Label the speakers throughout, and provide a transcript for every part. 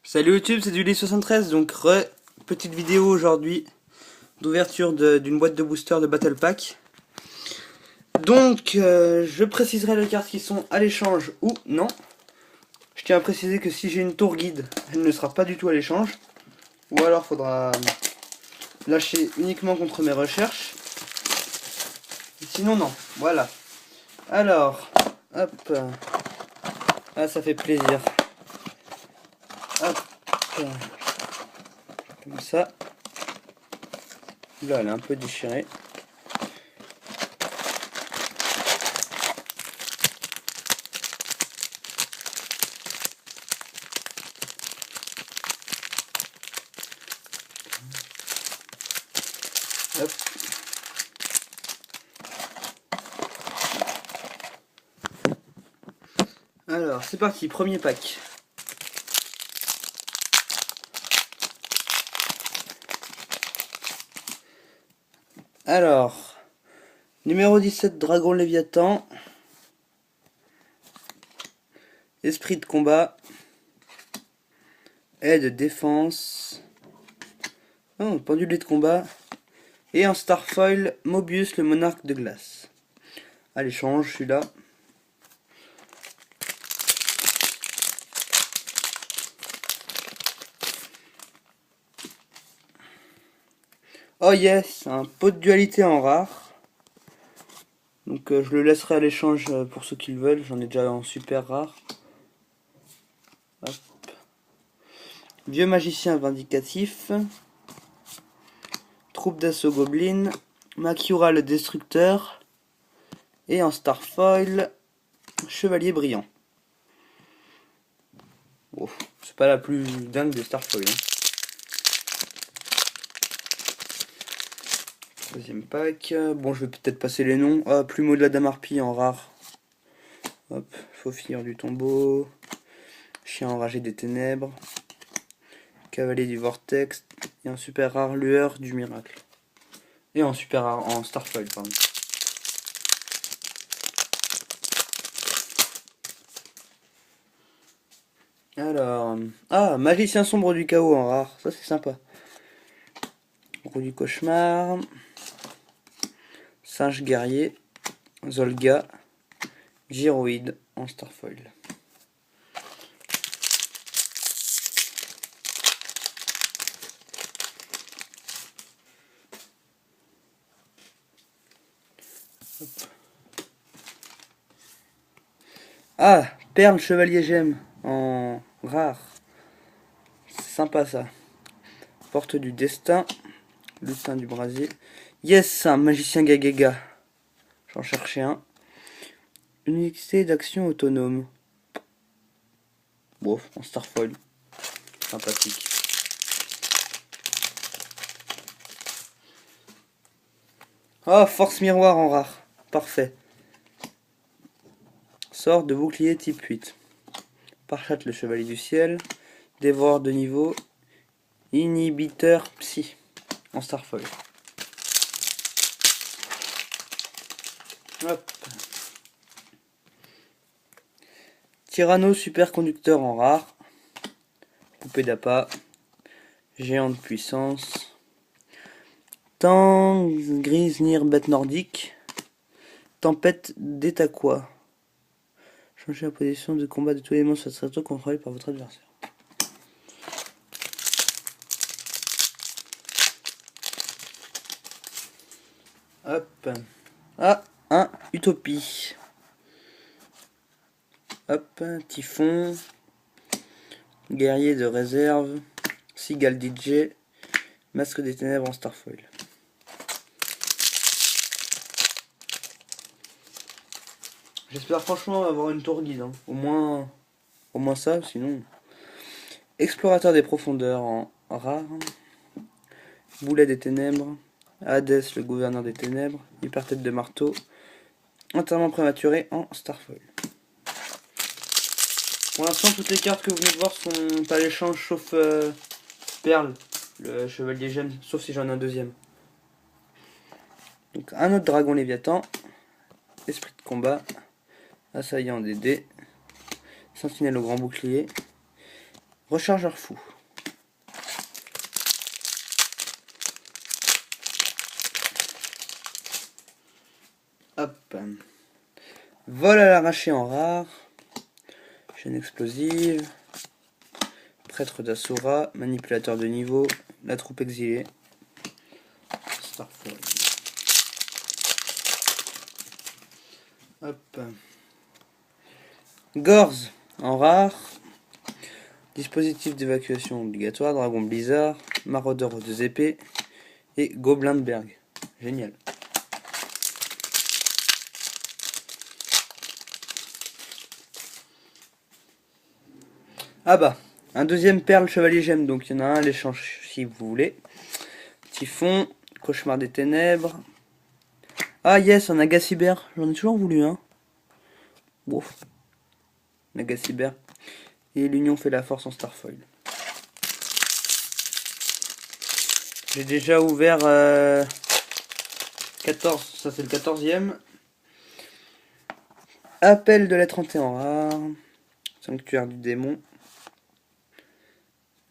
Speaker 1: Salut YouTube, c'est Dully73, donc petite vidéo aujourd'hui d'ouverture d'une boîte de booster de Battle Pack. Donc je préciserai les cartes qui sont à l'échange ou non. Je tiens à préciser que si j'ai une tour guide, elle ne sera pas du tout à l'échange. Ou alors faudra lâcher uniquement contre mes recherches. Sinon non, voilà. Alors, hop. Ah, ça fait plaisir. Hop. Comme ça. Là, elle est un peu déchirée. Hop. Alors, c'est parti, premier pack. Alors, numéro 17, Dragon Léviathan. Esprit de combat. Aide défense. Oh, pendule de combat. Et un Starfoil, Mobius, le monarque de glace. À l'échange, celui-là. Oh yes, un pot de dualité en rare. Donc je le laisserai à l'échange pour ceux qui le veulent. J'en ai déjà en super rare. Hop. Vieux magicien vindicatif. Troupe d'assaut goblin. Makiura le destructeur. Et en Starfoil, chevalier brillant. Oh, c'est pas la plus dingue des Starfoil. Hein. Deuxième pack. Bon, je vais peut-être passer les noms. Ah, Plumeau de la Dame Harpie en rare. Hop, Fauxilleur du tombeau. Chien enragé des ténèbres. Cavalier du vortex. Et un super rare lueur du miracle. Et en super rare, en Starfoil, pardon. Alors, ah, magicien sombre du chaos en rare. Ça, c'est sympa. Roue du cauchemar. Singe guerrier. Zolga. Gyroïde en Starfoil. Hop. Ah, Perle Chevalier Gemme en rare. C'est sympa ça. Porte du destin. Lutin du brasier. Yes, un magicien Gagaga. J'en cherchais un. Unité d'action autonome. Bon, en Starfoil. Sympathique. Ah, force miroir en rare. Parfait. Sort de bouclier type 8. Parchat le chevalier du ciel. Dévoreur de niveau. Inhibiteur psy. En Starfoil. Hop. Tyranno superconducteur en rare. Poupée d'appât. Géant de puissance. Grisnir bête nordique. Tempête d'Etaquois. Changez la position de combat de tous les monstres extraterrestres contrôlés par votre adversaire. Hop. Ah, un Utopie. Hop, Typhon. Guerrier de réserve. Cigale DJ. Masque des ténèbres en Starfoil. J'espère franchement avoir une tour guide. Hein. Au moins ça, sinon. Explorateur des profondeurs en rare. Boulet des ténèbres. Hadès, le gouverneur des ténèbres. Hyper-tête de marteau. Enterrement prématuré en Starfoil. Pour l'instant, toutes les cartes que vous venez de voir sont à l'échange sauf Perle, le chevalier gemme, sauf si j'en ai un deuxième. Donc un autre dragon Léviathan. Esprit de combat. Assaillant des dés. Sentinelle au grand bouclier. Rechargeur fou. Hop. Vol à l'arraché en rare. Chaîne explosive. Prêtre d'Asura. Manipulateur de niveau. La troupe exilée. Starfall. Hop. Gorz en rare. Dispositif d'évacuation obligatoire. Dragon Blizzard. Maraudeur aux 2 épées. Et Gobelin de Berg. Génial. Ah bah, un deuxième perle chevalier gemme, donc il y en a un à l'échange si vous voulez. Typhon, cauchemar des ténèbres. Ah yes, un Agaciber, j'en ai toujours voulu un. Bon, un Agaciber. Et l'union fait la force en Starfoil. J'ai déjà ouvert 14, ça c'est le 14e. Appel de la 31 rare. Sanctuaire du démon.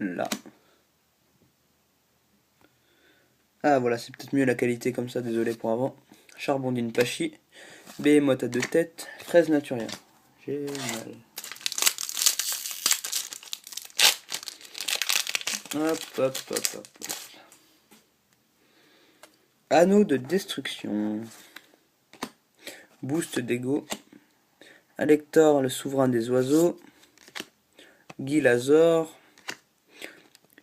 Speaker 1: Là. Ah voilà, c'est peut-être mieux la qualité comme ça, désolé pour avant. Charbon d'une Pachi. Behemoth à 2 têtes. Fraise naturelle. Génial. Hop, hop, hop, hop. Anneau de destruction. Boost d'ego. Alector, le souverain des oiseaux. Gilazor.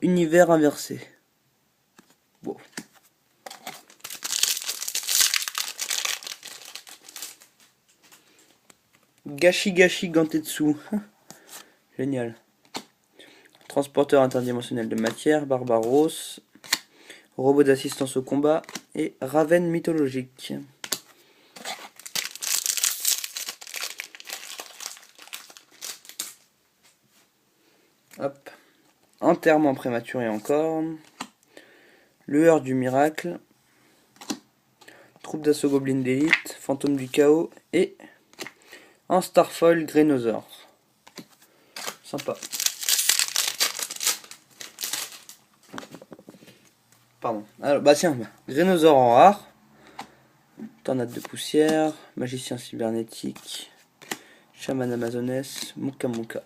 Speaker 1: Univers inversé. Bon. Gashi Gantetsu. Génial. Transporteur interdimensionnel de matière. Barbaros. Robot d'assistance au combat. Et Raven mythologique. Hop. Enterrement prématuré encore. Lueur du miracle. Troupe d'assaut Goblin d'élite. Fantôme du chaos. Et un Starfoil Greinosaur. Sympa. Pardon. Alors, bah tiens, Greinosaur en rare. Tornade de poussière. Magicien cybernétique. Chaman amazonesse. Muka Muka.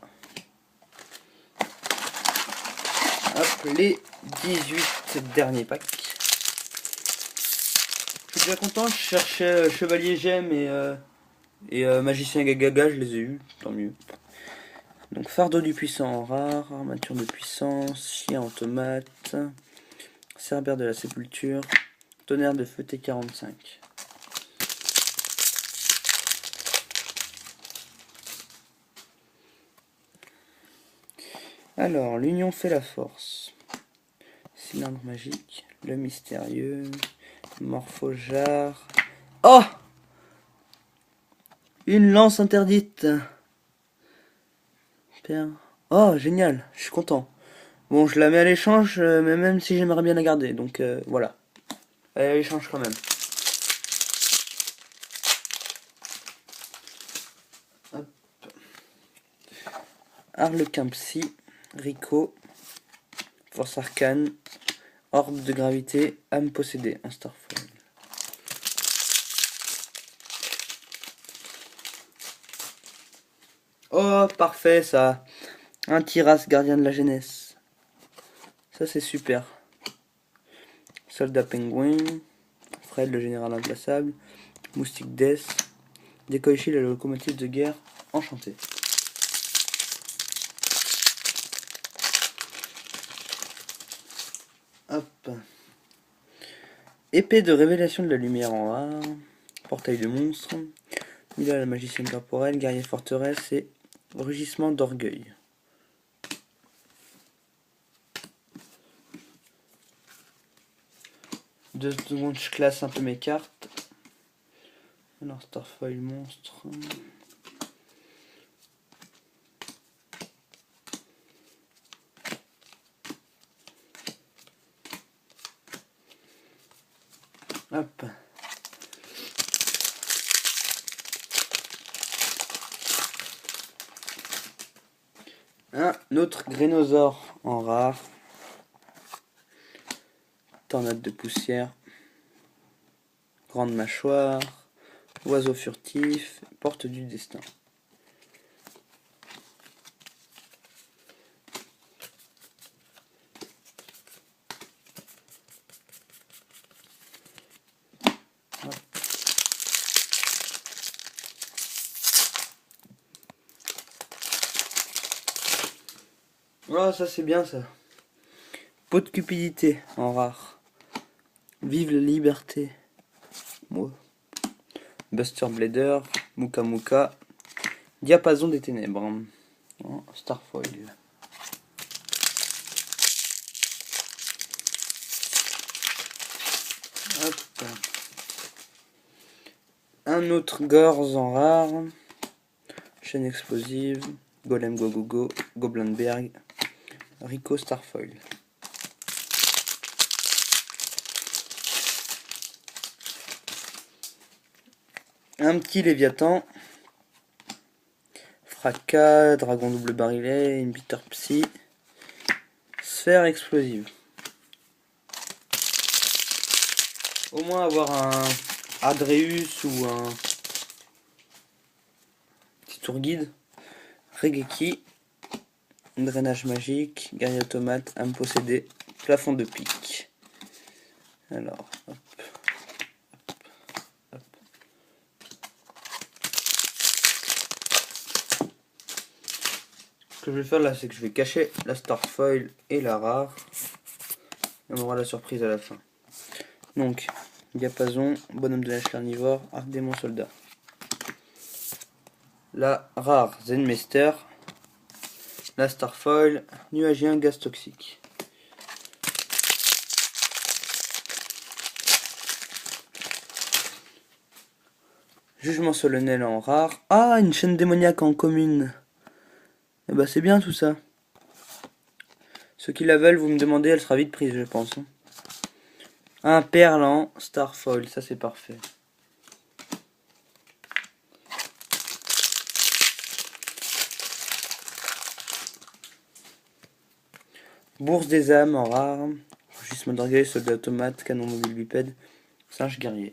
Speaker 1: Hop, les 18 derniers packs. Je suis déjà content, je cherchais Chevalier Gemme et Magicien Gagaga, je les ai eu, tant mieux. Donc Fardeau du puissant en rare, armature de puissance, chien automate, Cerbère de la sépulture, tonnerre de feu T45. Alors, l'union fait la force. Cylindre magique, le mystérieux, morphojar. Oh! Une lance interdite. Oh, génial, je suis content. Bon, je la mets à l'échange, mais même si j'aimerais bien la garder, donc voilà. Elle est à l'échange quand même. Hop. Harlequin Psy, Rico, Force Arcane, Orbe de gravité, âme possédée, un Starfoil. Oh, parfait ça. Un Tiras, gardien de la jeunesse. Ça c'est super. Soldat pingouin, Fred le général implaçable, Moustique Death, Dekoichi la locomotive de guerre, enchanté. Hop. Épée de révélation de la lumière en rare, portail de monstre, Mila la magicienne corporelle, guerrier forteresse et rugissement d'orgueil. Deux secondes, je classe un peu mes cartes. Alors, Starfoil monstre. Hop. Un autre Grénosaure en rare. Tornade de poussière. Grande mâchoire. Oiseau furtif. Porte du destin. Oh, ça c'est bien ça. Peau de cupidité en rare. Vive la liberté. Ouais. Buster Blader. Muka Muka. Diapason des ténèbres. Oh, Starfoil. Hop. Un autre Gorz en rare. Chaîne explosive. Golem Gogogo. Goblinberg. Rico Starfoil. Un petit Léviathan. Fracas, Dragon double barillet, Inhibitor Psy. Sphère explosive. Au moins avoir un Adreus ou un petit tour guide. Regeki. Drainage magique, guerrier automate, âme possédée, plafond de pique. Alors, hop, hop, hop. Ce que je vais faire là, c'est que je vais cacher la Starfoil et la rare. Et on aura la surprise à la fin. Donc, diapason, bonhomme de neige carnivore, arc démon soldat. La rare Zenmeister. La Starfoil, nuagien, gaz toxique. Jugement solennel en rare. Ah, une chaîne démoniaque en commune. Eh ben c'est bien tout ça. Ceux qui la veulent, vous me demandez, elle sera vite prise, je pense. Un perle en Starfoil, ça c'est parfait. Bourse des âmes en rare. Rugissement d'orgueil, soldat automate, canon mobile bipède, singe guerrier.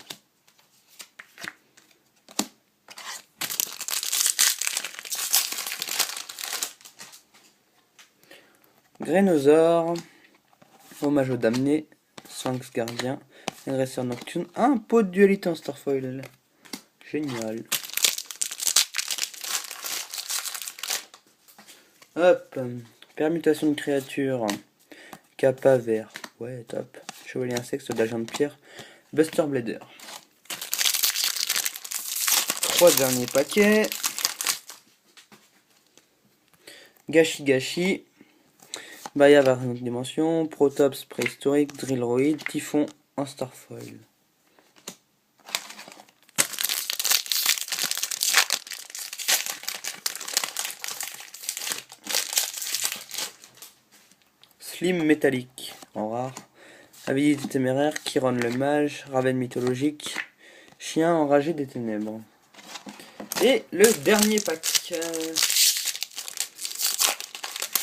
Speaker 1: Grénosaure. Hommage au damné. Sphinx gardien. Agresseur nocturne. Un pot de dualité en Starfoil. Génial. Hop. Permutation de créatures. Kappa vert. Ouais, top. Chevalier insecte, d'agent de pierre. Buster Blader. 3 derniers paquets. Gashi Gashi. Baya vers une autre dimension. Protops préhistorique. Drillroid. Typhon en Starfoil. Slim métallique en rare. Habilité téméraire. Chiron le mage. Raven mythologique. Chien enragé des ténèbres. Et le dernier pack.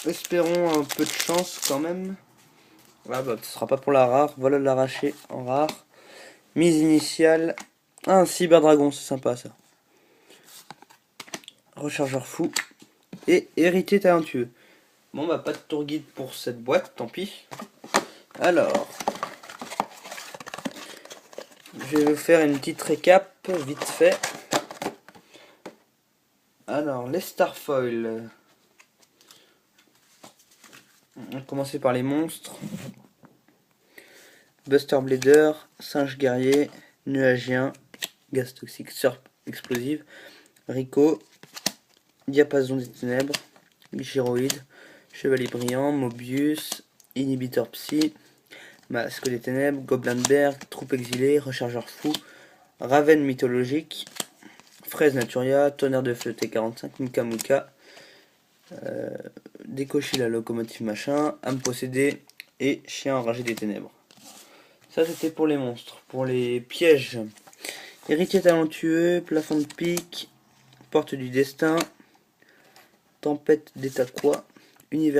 Speaker 1: Espérons un peu de chance quand même. Ah bah ce sera pas pour la rare. Voilà l'arraché en rare. Mise initiale. Ah, un cyberdragon, c'est sympa ça. Rechargeur fou. Et héritier talentueux. Bon bah pas de tour guide pour cette boîte, tant pis. Alors, je vais vous faire une petite récap vite fait. Alors, les Starfoil. On va commencer par les monstres. Buster Blader, singe guerrier, nuagien, gaz toxique, serpe explosive, Rico, diapason des ténèbres, gyroïde, chevalier brillant, Mobius, inhibiteur psy, masque des ténèbres, Goblinberg, troupe exilée, rechargeur fou, Raven mythologique, fraise naturia, tonnerre de feu T45, Muka Muka, Décocher la locomotive machin, âme possédée et chien enragé des ténèbres. Ça c'était pour les monstres. Pour les pièges, héritier talentueux, plafond de pique, porte du destin, tempête d'état quoi, univers.